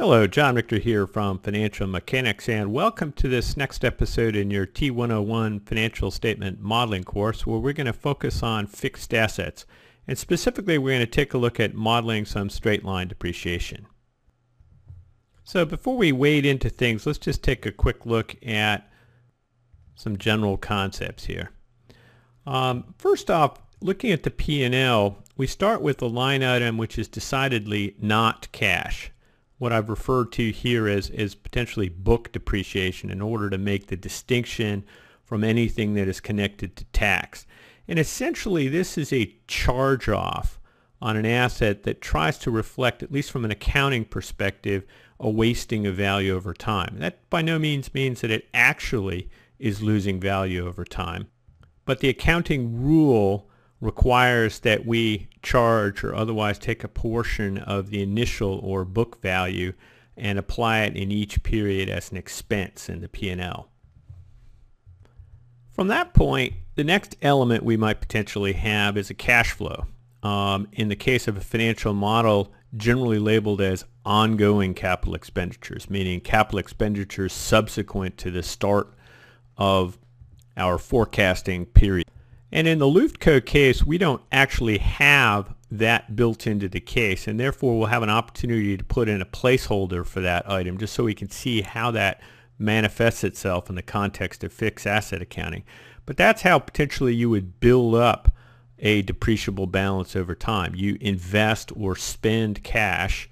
Hello, John Richter here from Financial Mechanics, and welcome to this next episode in your T101 Financial Statement Modeling course, where we're going to focus on fixed assets. And specifically, we're going to take a look at modeling some straight line depreciation. So before we wade into things, let's just take a quick look at some general concepts here. First off, looking at the P&L, we start with a line item which is decidedly not cash. What I've referred to here as potentially book depreciation in order to make the distinction from anything that is connected to tax. And essentially this is a charge-off on an asset that tries to reflect, at least from an accounting perspective, a wasting of value over time. That by no means means that it actually is losing value over time. But the accounting rule requires that we charge or otherwise take a portion of the initial or book value and apply it in each period as an expense in the P&L. From that point, the next element we might potentially have is a cash flow. In the case of a financial model, generally labeled as ongoing capital expenditures, meaning capital expenditures subsequent to the start of our forecasting period. And in the Luftco case, we don't actually have that built into the case, and therefore we'll have an opportunity to put in a placeholder for that item just so we can see how that manifests itself in the context of fixed asset accounting. But that's how potentially you would build up a depreciable balance over time. You invest or spend cash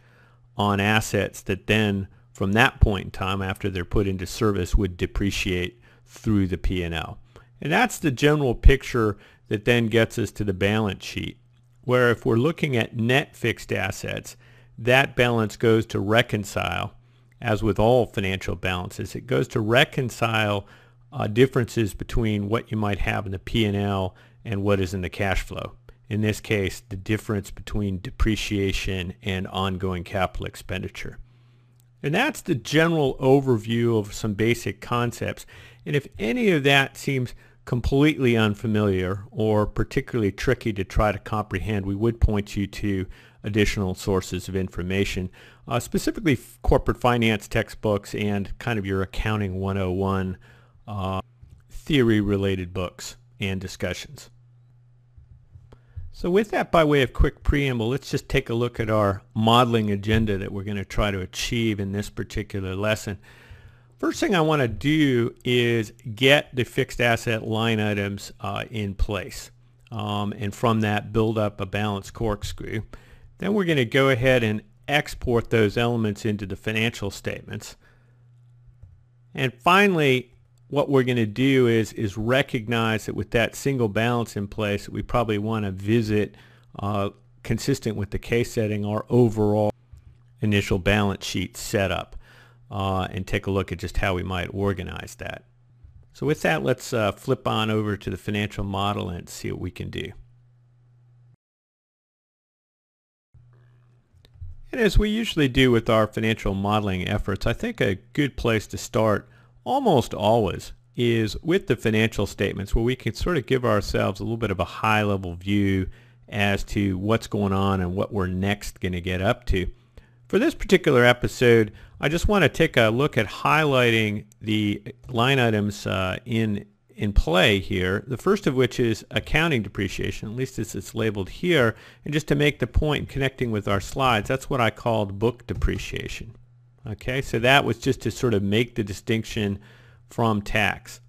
on assets that then, from that point in time after they're put into service, would depreciate through the P&L. And that's the general picture that then gets us to the balance sheet, where if we're looking at net fixed assets, that balance goes to reconcile, as with all financial balances, it goes to reconcile differences between what you might have in the P&L and what is in the cash flow. In this case, the difference between depreciation and ongoing capital expenditure. And that's the general overview of some basic concepts. And if any of that seems completely unfamiliar or particularly tricky to try to comprehend, we would point you to additional sources of information, specifically corporate finance textbooks and kind of your accounting 101 theory related books and discussions. So with that, by way of quick preamble, let's just take a look at our modeling agenda that we're going to try to achieve in this particular lesson. First thing I want to do is get the fixed asset line items in place, and from that build up a balanced corkscrew. Then we're going to go ahead and export those elements into the financial statements. And finally, what we're going to do is recognize that with that single balance in place, we probably want to visit, consistent with the case setting, our overall initial balance sheet setup. And take a look at just how we might organize that. So with that, let's flip on over to the financial model and see what we can do. And as we usually do with our financial modeling efforts, I think a good place to start almost always is with the financial statements, where we can sort of give ourselves a little bit of a high-level view as to what's going on and what we're next going to get up to. For this particular episode, I just want to take a look at highlighting the line items in play here. The first of which is accounting depreciation, at least as it's labeled here. And just to make the point, connecting with our slides, that's what I called book depreciation. Okay, so that was just to sort of make the distinction from tax,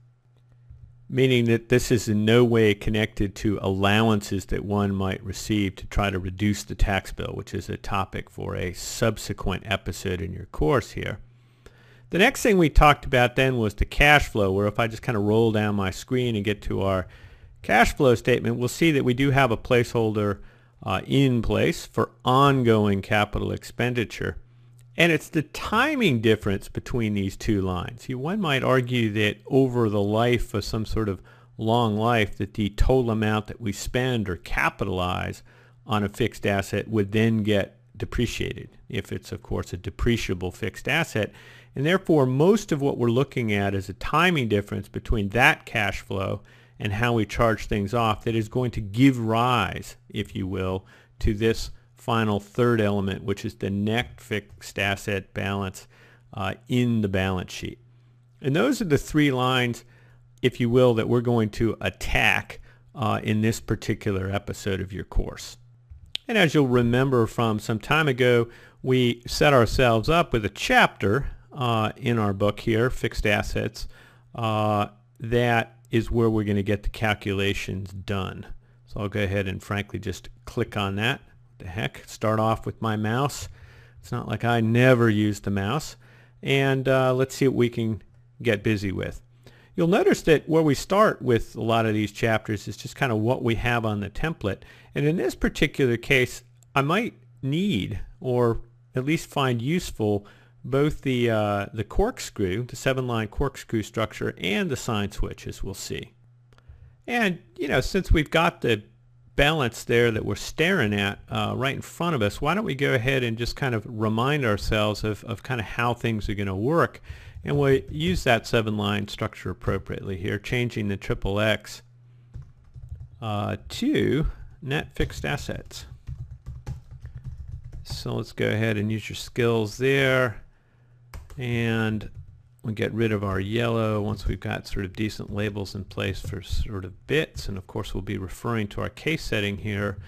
meaning that this is in no way connected to allowances that one might receive to try to reduce the tax bill, which is a topic for a subsequent episode in your course here. The next thing we talked about then was the cash flow, where if I just kind of roll down my screen and get to our cash flow statement, we'll see that we do have a placeholder in place for ongoing capital expenditure. And it's the timing difference between these two lines. One might argue that over the life of some sort of long life, that the total amount that we spend or capitalize on a fixed asset would then get depreciated, if it's of course a depreciable fixed asset. And therefore most of what we're looking at is a timing difference between that cash flow and how we charge things off that is going to give rise, if you will, to this final third element, which is the net fixed asset balance in the balance sheet. And those are the three lines, if you will, that we're going to attack in this particular episode of your course. And as you'll remember from some time ago, we set ourselves up with a chapter in our book here, Fixed Assets, that is where we're going to get the calculations done. So I'll go ahead and frankly just click on that. What the heck? Start off with my mouse. It's not like I never use the mouse. And let's see what we can get busy with. You'll notice that where we start with a lot of these chapters is just kind of what we have on the template. And in this particular case, I might need, or at least find useful, both the corkscrew, the 7-line corkscrew structure, and the sign switch, as we'll see. And, you know, since we've got the balance there that we're staring at right in front of us, why don't we go ahead and just kind of remind ourselves of kind of how things are going to work. And we'll use that 7-line structure appropriately here, changing the triple X to net fixed assets. So let's go ahead and use your skills there. And we get rid of our yellow once we've got sort of decent labels in place for sort of bits. And of course we'll be referring to our case setting here,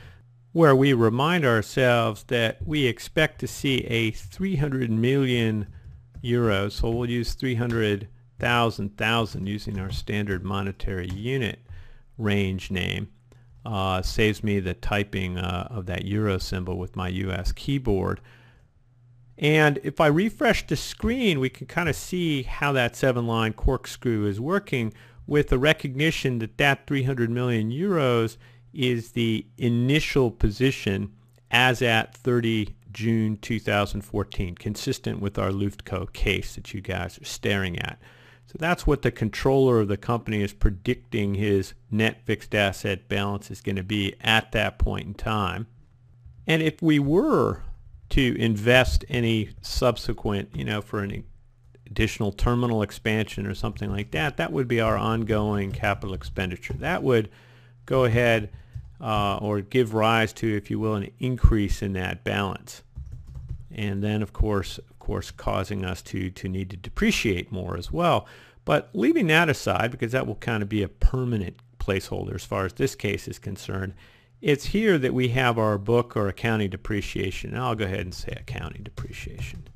where we remind ourselves that we expect to see a 300 million euros. So we'll use 300,000 using our standard monetary unit range name. Saves me the typing of that euro symbol with my US keyboard. And if I refresh the screen, we can kind of see how that 7-line corkscrew is working, with the recognition that that 300 million euros is the initial position as at 30 June 2014, consistent with our Luftco case that you guys are staring at. So that's what the controller of the company is predicting his net fixed asset balance is going to be at that point in time. And if we were to invest any subsequent, you know, for an additional terminal expansion or something like that, that would be our ongoing capital expenditure. That would go ahead or give rise to, if you will, an increase in that balance. And then of course causing us to need to depreciate more as well. But leaving that aside, because that will kind of be a permanent placeholder as far as this case is concerned, it's here that we have our book or accounting depreciation. And I'll go ahead and say accounting depreciation.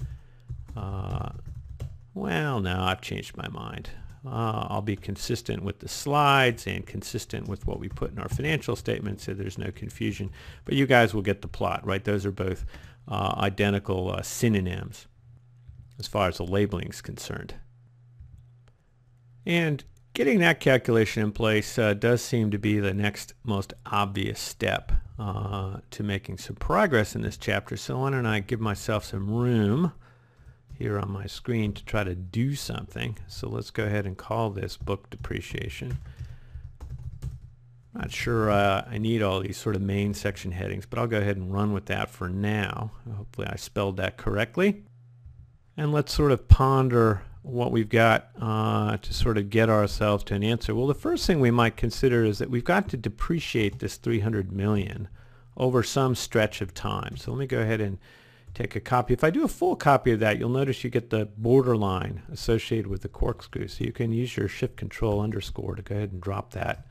Well, no, I've changed my mind. I'll be consistent with the slides and consistent with what we put in our financial statement, so there's no confusion. But you guys will get the plot, right? Those are both identical synonyms as far as the labeling is concerned. And getting that calculation in place does seem to be the next most obvious step to making some progress in this chapter. So why don't I give myself some room here on my screen to try to do something. So let's go ahead and call this book depreciation. Not sure I need all these sort of main section headings, but I'll go ahead and run with that for now. Hopefully I spelled that correctly. And let's sort of ponder what we've got to sort of get ourselves to an answer. Well, the first thing we might consider is that we've got to depreciate this 300 million over some stretch of time. So let me go ahead and take a copy. If I do a full copy of that, you'll notice you get the borderline associated with the corkscrew. So you can use your Shift-Control__ to go ahead and drop that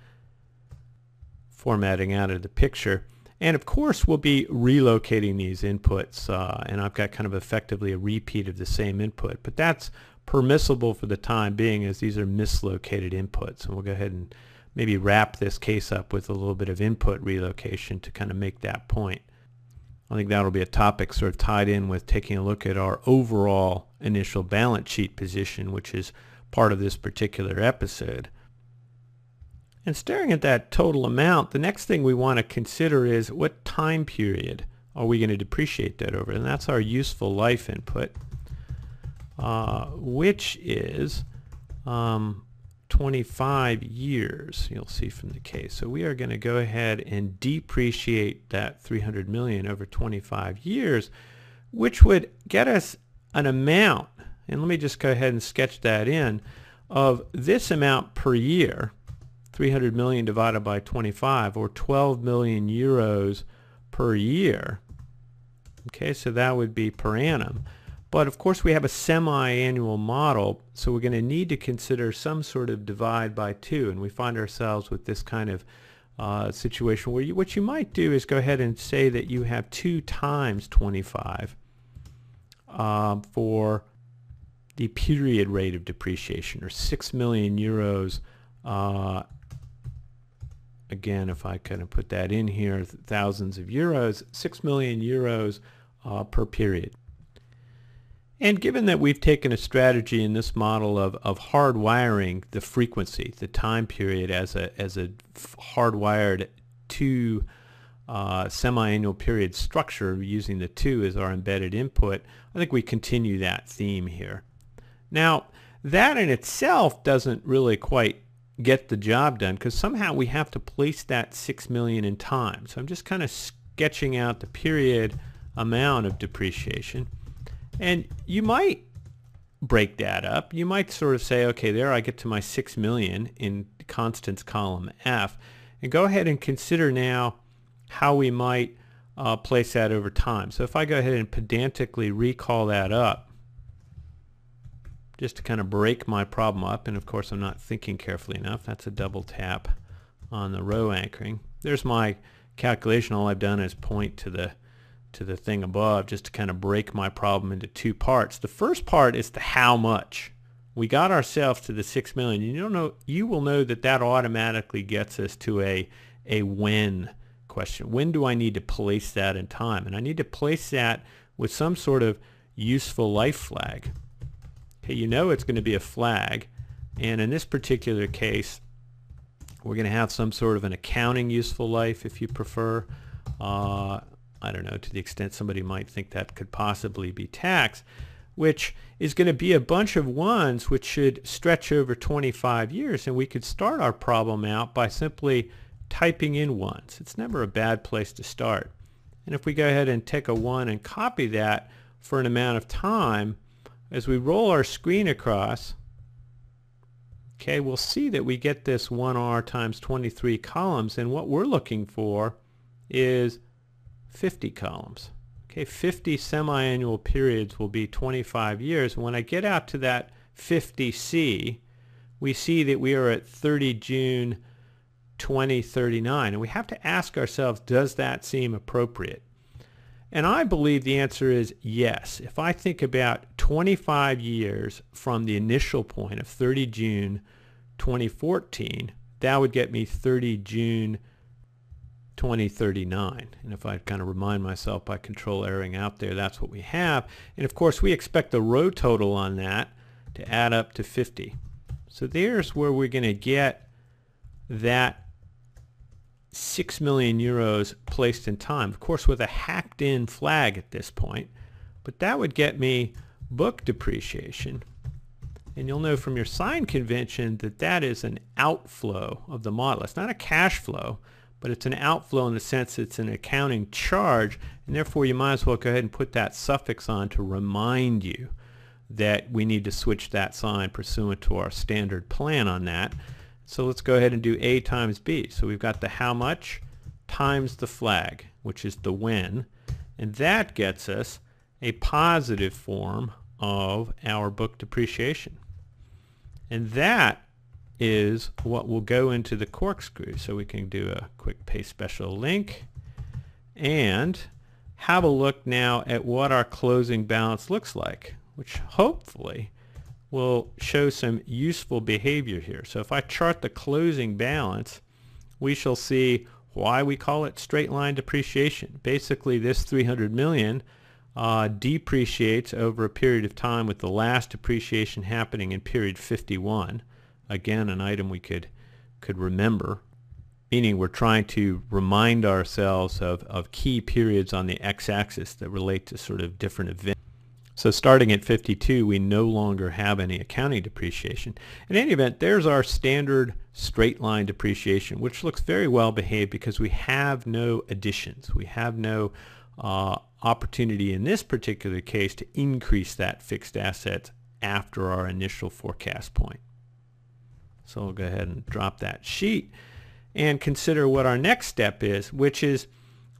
formatting out of the picture. And of course we'll be relocating these inputs, and I've got kind of effectively a repeat of the same input, but that's permissible for the time being as these are mislocated inputs. And we'll go ahead and maybe wrap this case up with a little bit of input relocation to kind of make that point. I think that'll be a topic sort of tied in with taking a look at our overall initial balance sheet position, which is part of this particular episode. And staring at that total amount, the next thing we want to consider is what time period are we going to depreciate that over? And that's our useful life input, which is 25 years, you'll see from the case. So we are going to go ahead and depreciate that 300 million over 25 years, which would get us an amount, and let me just go ahead and sketch that in, of this amount per year, 300 million divided by 25, or 12 million euros per year. Okay, so that would be per annum. But of course we have a semi-annual model, so we're going to need to consider some sort of divide by 2, and we find ourselves with this kind of situation where what you might do is go ahead and say that you have 2 times 25 for the period rate of depreciation, or 6 million euros. Again, if I kind of put that in here, thousands of euros, 6 million euros per period. And given that we've taken a strategy in this model of hardwiring the frequency, the time period as a hardwired 2 semi-annual period structure, using the 2 as our embedded input, I think we continue that theme here. Now, that in itself doesn't really quite get the job done, because somehow we have to place that 6 million in time. So I'm just kind of sketching out the period amount of depreciation. And you might break that up. You might sort of say, okay, there I get to my 6 million in constants column F, and go ahead and consider now how we might place that over time. So if I go ahead and pedantically recall that up, just to kind of break my problem up, and of course I'm not thinking carefully enough, that's a double tap on the row anchoring. There's my calculation. All I've done is point to the thing above, just to kind of break my problem into 2 parts. The first part is the how much. We got ourselves to the 6 million. You will know that that automatically gets us to a when question. When do I need to place that in time? And I need to place that with some sort of useful life flag. Okay, you know it's going to be a flag, and in this particular case we're going to have some sort of an accounting useful life, if you prefer. I don't know, to the extent somebody might think that could possibly be tax, which is going to be a bunch of ones which should stretch over 25 years, and we could start our problem out by simply typing in ones. It's never a bad place to start. And if we go ahead and take a 1 and copy that for an amount of time, as we roll our screen across, okay, we'll see that we get this 1R times 23 columns, and what we're looking for is 50 columns. Okay, 50 semi-annual periods will be 25 years. When I get out to that 50C, we see that we are at 30 June 2039, and we have to ask ourselves, does that seem appropriate? And I believe the answer is yes. If I think about 25 years from the initial point of 30 June 2014, that would get me 30 June 2039. And if I kind of remind myself by control arrowing out there, that's what we have. And of course we expect the row total on that to add up to 50. So there's where we're going to get that 6 million euros placed in time, of course with a hacked in flag at this point, but that would get me book depreciation. And you'll know from your sign convention that that is an outflow of the model. It's not a cash flow, but it's an outflow in the sense it's an accounting charge, and therefore you might as well go ahead and put that suffix on to remind you that we need to switch that sign pursuant to our standard plan on that. So let's go ahead and do A times B. So we've got the how much times the flag, which is the when, and that gets us a positive form of our book depreciation. And that is what will go into the corkscrew. So we can do a quick paste special link and have a look now at what our closing balance looks like, which hopefully will show some useful behavior here. So if I chart the closing balance, we shall see why we call it straight line depreciation. Basically this 300 million depreciates over a period of time, with the last depreciation happening in period 51. Again, an item we could remember, meaning we're trying to remind ourselves of key periods on the x-axis that relate to sort of different events. So starting at 52, we no longer have any accounting depreciation. In any event, there's our standard straight line depreciation, which looks very well behaved because we have no additions. We have no opportunity in this particular case to increase that fixed asset after our initial forecast point. So we'll go ahead and drop that sheet and consider what our next step is, which is,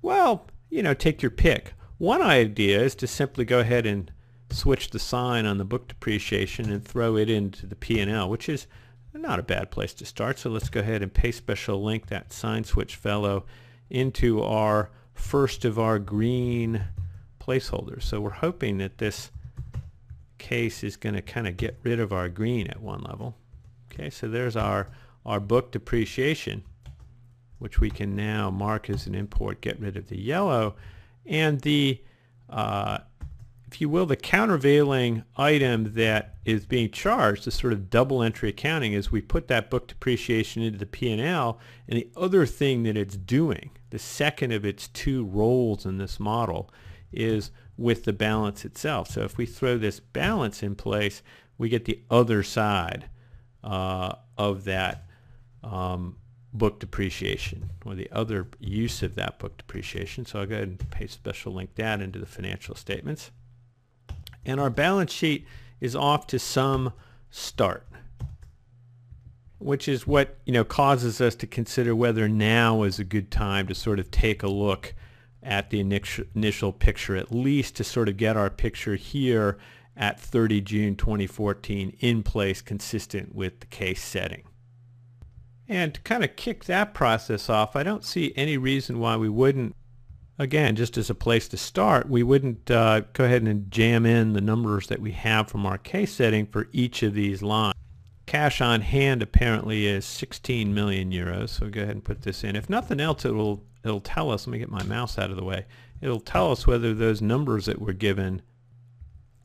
well, you know, take your pick. One idea is to simply go ahead and switch the sign on the book depreciation and throw it into the P&L, which is not a bad place to start. So let's go ahead and paste special link that sign switch fellow into our first of our green placeholders. So we're hoping that this case is going to kind of get rid of our green at one level. Okay, so there's our book depreciation, which we can now mark as an import, get rid of the yellow. And the if you will, the countervailing item that is being charged, the sort of double entry accounting, is we put that book depreciation into the P&L, and the other thing that it's doing, the second of its two roles in this model, is with the balance itself. So if we throw this balance in place, we get the other side of that book depreciation, or the other use of that book depreciation. So I'll go ahead and paste special link that into the financial statements. And our balance sheet is off to some start, which is what causes us to consider whether now is a good time to sort of take a look at the initial picture, at least to sort of get our picture here at 30 June 2014 in place, consistent with the case setting. And to kind of kick that process off, I don't see any reason why we wouldn't, again, just as a place to start, we wouldn't go ahead and jam in the numbers that we have from our case setting for each of these lines. Cash on hand apparently is 16 million euros, so go ahead and put this in. If nothing else, it'll tell us, let me get my mouse out of the way, it'll tell us whether those numbers that we're given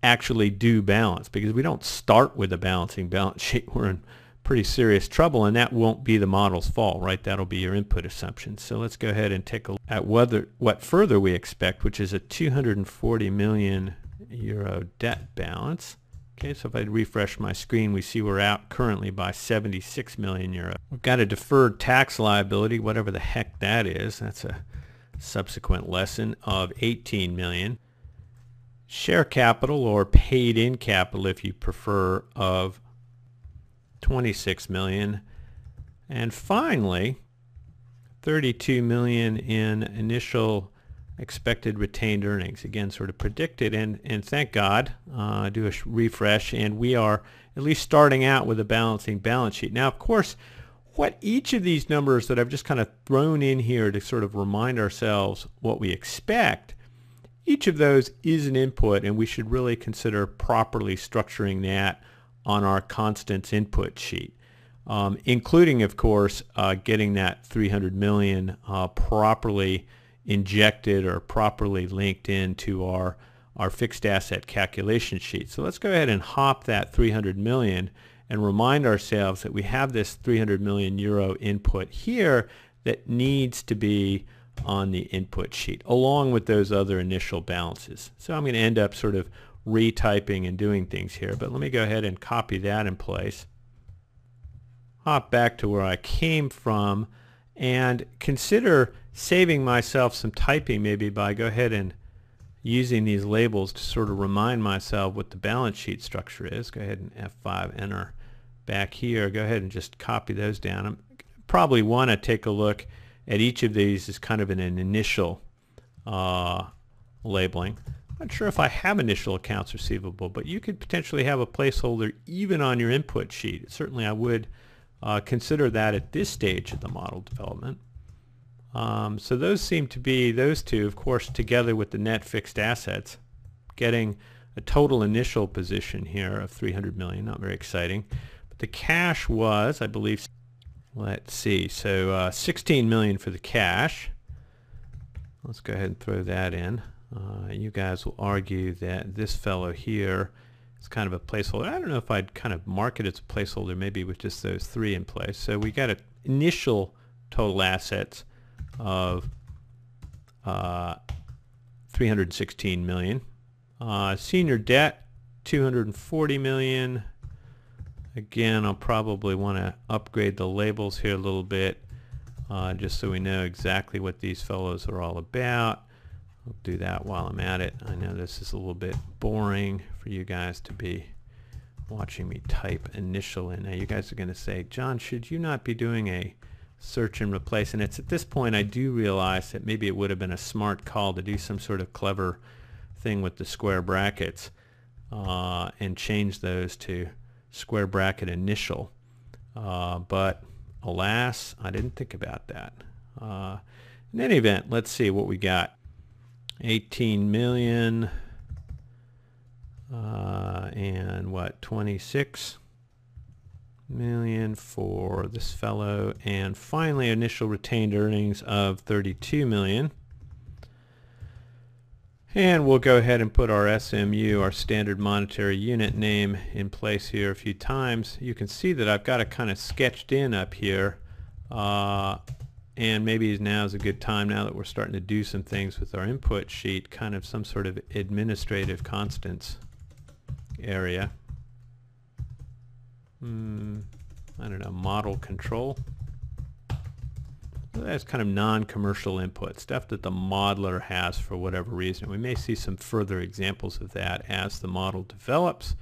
actually do balance, because we don't start with a balancing balance sheet. We're in pretty serious trouble, and that won't be the model's fault, right? That'll be your input assumption. So let's go ahead and take a look at what further we expect, which is a 240 million euro debt balance. Okay, so if I refresh my screen, we see we're out currently by 76 million euro. We've got a deferred tax liability, whatever the heck that is. That's a subsequent lesson, of 18 million. Share capital, or paid in capital if you prefer, of 26 million. And finally, 32 million in initial expected retained earnings. Again, sort of predicted, and thank God, do a refresh, and we are at least starting out with a balancing balance sheet. Now, of course, what each of these numbers that I've just kind of thrown in here to sort of remind ourselves what we expect, each of those is an input, and we should really consider properly structuring that on our constants input sheet, including, of course, getting that 300 million properly injected or properly linked into our fixed asset calculation sheet. So let's go ahead and hop that 300 million and remind ourselves that we have this 300 million euro input here that needs to be on the input sheet, along with those other initial balances. So I'm going to end up sort of retyping and doing things here, but let me go ahead and copy that in place, hop back to where I came from, and consider saving myself some typing, maybe by go ahead and using these labels to sort of remind myself what the balance sheet structure is. Go ahead and F5, enter back here. Go ahead and just copy those down. I probably want to take a look at each of these as kind of an initial labeling. I'm not sure if I have initial accounts receivable, but you could potentially have a placeholder even on your input sheet. Certainly I would consider that at this stage of the model development. So those seem to be, those two, of course, together with the net fixed assets, getting a total initial position here of 300 million, not very exciting. But the cash was, I believe, let's see, so 16 million for the cash. Let's go ahead and throw that in. You guys will argue that this fellow here is kind of a placeholder. I don't know if I'd kind of mark it as a placeholder, maybe with just those three in place. So we got an initial total assets of 316 million. Senior debt, 240 million. Again, I'll probably want to upgrade the labels here a little bit, just so we know exactly what these fellows are all about. I'll do that while I'm at it. I know this is a little bit boring for you guys to be watching me type initial in. Now you guys are going to say, John, should you not be doing a search and replace. And it's at this point I do realize that maybe it would have been a smart call to do some sort of clever thing with the square brackets and change those to square bracket initial. But alas, I didn't think about that. In any event, let's see what we got. 18 million and what, 26 million for this fellow, and finally initial retained earnings of 32 million. And we'll go ahead and put our SMU, our standard monetary unit name, in place here a few times. You can see that I've got it kind of sketched in up here, and maybe now is a good time, now that we're starting to do some things with our input sheet, kind of some sort of administrative constants area. I don't know, model control. That's kind of non-commercial input, stuff that the modeler has for whatever reason. We may see some further examples of that as the model develops.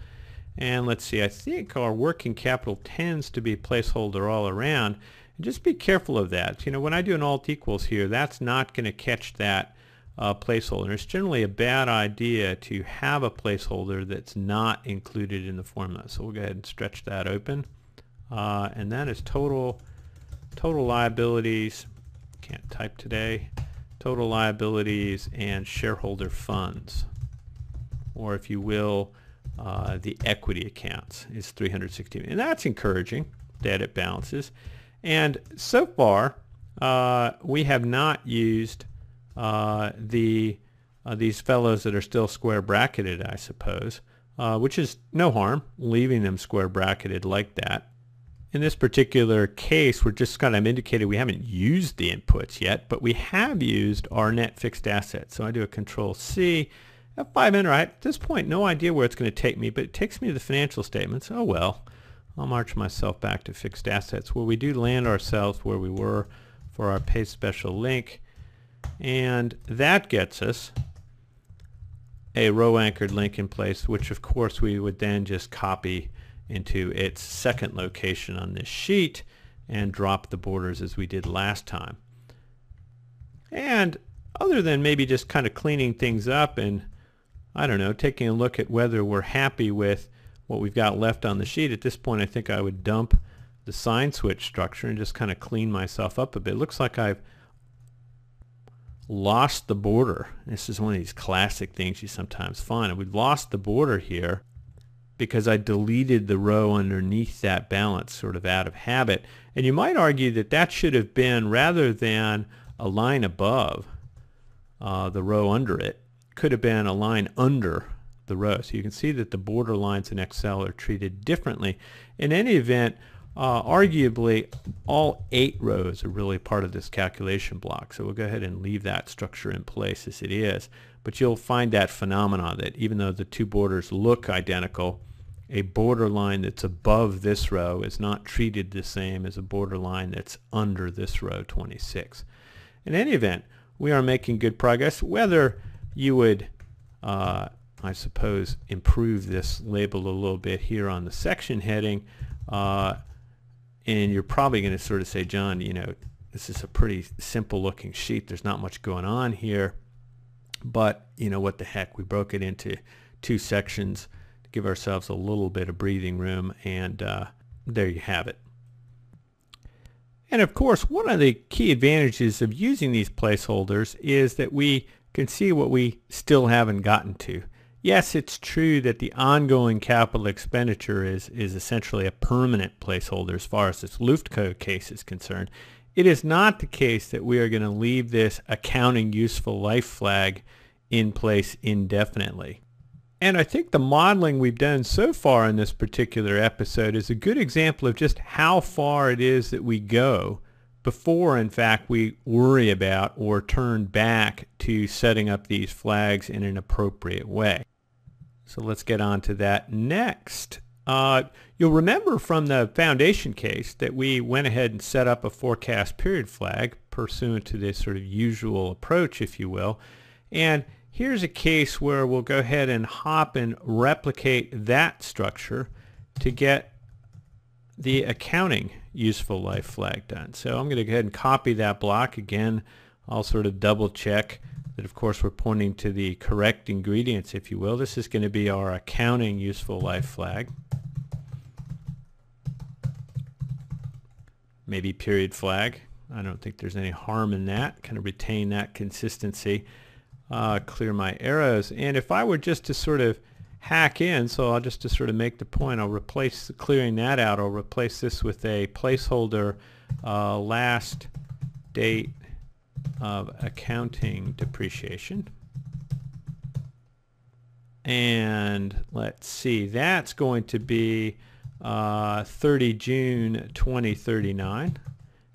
And let's see, I think our working capital tends to be placeholder all around. And just be careful of that. You know, when I do an alt equals here, that's not going to catch that placeholder. It's generally a bad idea to have a placeholder that's not included in the formula. So we'll go ahead and stretch that open. And that is total liabilities, can't type today, total liabilities and shareholder funds, or if you will, the equity accounts is 360 million. And that's encouraging, debt balances. And so far, we have not used these fellows that are still square bracketed, I suppose, which is no harm, leaving them square bracketed like that. In this particular case, we're just kind of indicated we haven't used the inputs yet, but we have used our net fixed assets. So I do a Control C, F5 enter. At this point, no idea where it's going to take me, but it takes me to the financial statements. Oh well, I'll march myself back to fixed assets, where we do land ourselves where we were for our pay special link, and that gets us a row anchored link in place, which of course we would then just copy into its second location on this sheet and drop the borders as we did last time. And other than maybe just kind of cleaning things up and, I don't know, taking a look at whether we're happy with what we've got left on the sheet, at this point I think I would dump the sign switch structure and just kind of clean myself up a bit. It looks like I've lost the border. This is one of these classic things you sometimes find. We've lost the border here because I deleted the row underneath that balance sort of out of habit. And you might argue that that should have been, rather than a line above the row under it, could have been a line under the row. So you can see that the border lines in Excel are treated differently. In any event, arguably all 8 rows are really part of this calculation block. So we'll go ahead and leave that structure in place as it is. But you'll find that phenomenon that even though the two borders look identical, a border line that's above this row is not treated the same as a border line that's under this row 26. In any event, we are making good progress. Whether you would, I suppose, improve this label a little bit here on the section heading, and you're probably going to sort of say, John, you know, this is a pretty simple looking sheet. There's not much going on here. But, you know, what the heck, we broke it into 2 sections to give ourselves a little bit of breathing room, and there you have it. And of course, one of the key advantages of using these placeholders is that we can see what we still haven't gotten to. Yes, it's true that the ongoing capital expenditure is essentially a permanent placeholder as far as this Luftco case is concerned. It is not the case that we are going to leave this accounting useful life flag in place indefinitely. And I think the modeling we've done so far in this particular episode is a good example of just how far it is that we go before, in fact, we worry about or turn back to setting up these flags in an appropriate way. So let's get on to that next. You'll remember from the foundation case that we went ahead and set up a forecast period flag pursuant to this sort of usual approach, if you will. And here's a case where we'll go ahead and hop and replicate that structure to get the accounting useful life flag done. So I'm going to go ahead and copy that block. Again, I'll sort of double check that of course we're pointing to the correct ingredients, if you will. This is going to be our accounting useful life flag. Maybe period flag. I don't think there's any harm in that. Kind of retain that consistency. Clear my arrows. And if I were just to sort of hack in, so I'll just to sort of make the point, I'll replace clearing that out. I'll replace this with a placeholder last date of accounting depreciation. And let's see, that's going to be 30 June 2039.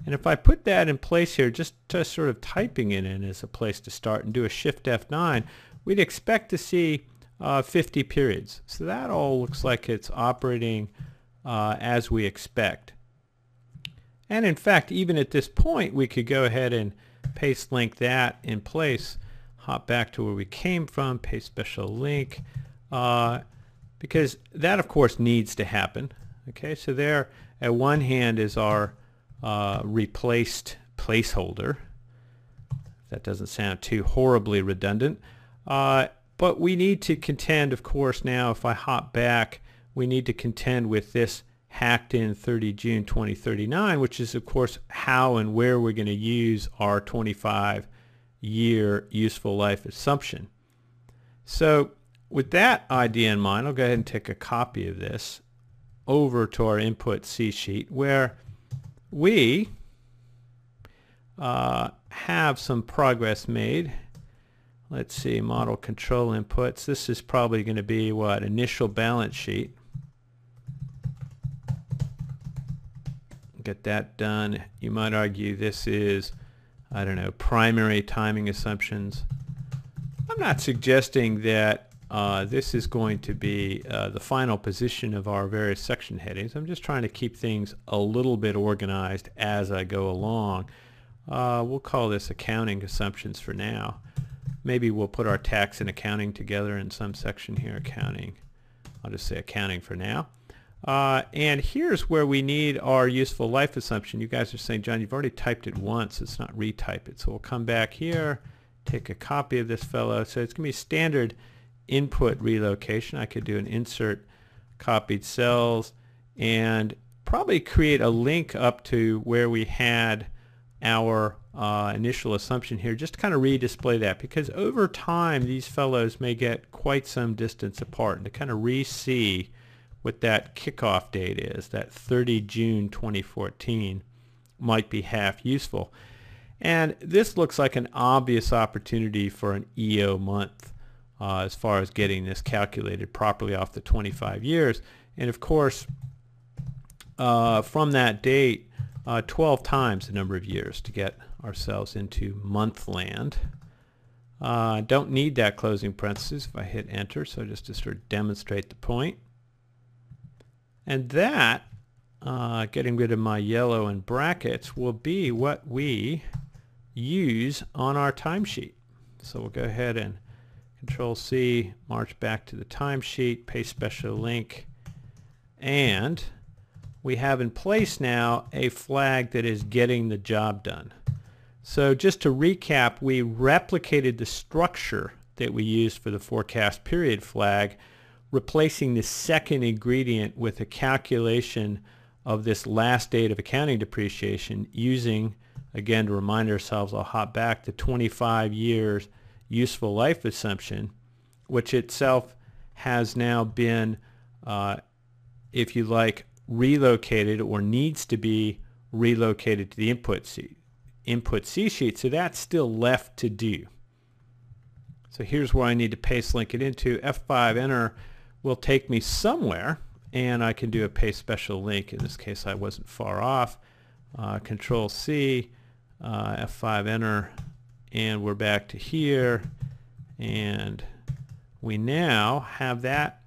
And if I put that in place here, just sort of typing it in as a place to start and do a Shift F9, we'd expect to see 50 periods. So that all looks like it's operating as we expect. And in fact, even at this point, we could go ahead and paste link that in place, hop back to where we came from, paste special link, because that of course needs to happen. Okay, so there at one hand is our replaced placeholder. That doesn't sound too horribly redundant. But we need to contend, of course, now if I hop back, we need to contend with this hacked in 30 June 2039, which is of course how and where we're going to use our 25-year useful life assumption. So with that idea in mind, I'll go ahead and take a copy of this over to our input C sheet where we have some progress made. Let's see, model control inputs. This is probably going to be what? Initial balance sheet. Get that done. You might argue this is, I don't know, primary timing assumptions. I'm not suggesting that this is going to be the final position of our various section headings. I'm just trying to keep things a little bit organized as I go along. We'll call this accounting assumptions for now. Maybe we'll put our tax and accounting together in some section here, accounting. I'll just say accounting for now. And here's where we need our useful life assumption. You guys are saying, John, you've already typed it once. Let's not retype it. So we'll come back here, take a copy of this fellow. So it's going to be standard input relocation. I could do an insert copied cells and probably create a link up to where we had our initial assumption here, just to kind of redisplay that, because over time these fellows may get quite some distance apart, and to kind of re-see what that kickoff date is, that 30 June 2014, might be half useful. And this looks like an obvious opportunity for an EO month as far as getting this calculated properly off the 25 years. And of course, from that date, 12 times the number of years to get ourselves into month land. Don't need that closing parentheses if I hit enter, so just to sort of demonstrate the point. And that, getting rid of my yellow and brackets, will be what we use on our timesheet. So we'll go ahead and Control C, march back to the timesheet, paste special link, and we have in place now a flag that is getting the job done. So just to recap, we replicated the structure that we used for the forecast period flag, replacing the second ingredient with a calculation of this last date of accounting depreciation using, again to remind ourselves, I'll hop back to 25 years useful life assumption, which itself has now been, if you like, relocated or needs to be relocated to the input C sheet. So that's still left to do. So here's where I need to paste link it into. F5 enter will take me somewhere, and I can do a paste special link. In this case I wasn't far off. Control C, F5 enter, and we're back to here, and we now have that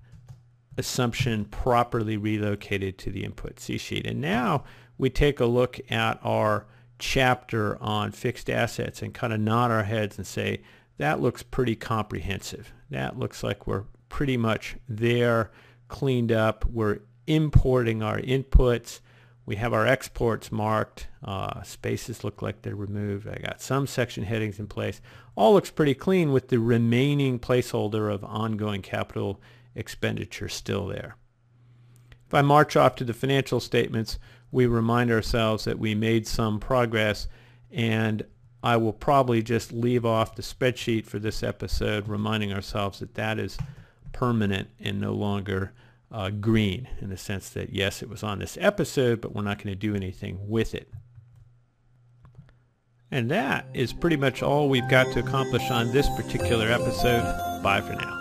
assumption properly relocated to the input C sheet. And now we take a look at our chapter on fixed assets and kind of nod our heads and say, that looks pretty comprehensive. That looks like we're pretty much there, cleaned up. We're importing our inputs. We have our exports marked. Spaces look like they're removed. I got some section headings in place. All looks pretty clean with the remaining placeholder of ongoing capital expenditure still there. If I march off to the financial statements, we remind ourselves that we made some progress, and I will probably just leave off the spreadsheet for this episode, reminding ourselves that that is permanent and no longer green, in the sense that yes, it was on this episode, but we're not going to do anything with it. And that is pretty much all we've got to accomplish on this particular episode. Bye for now.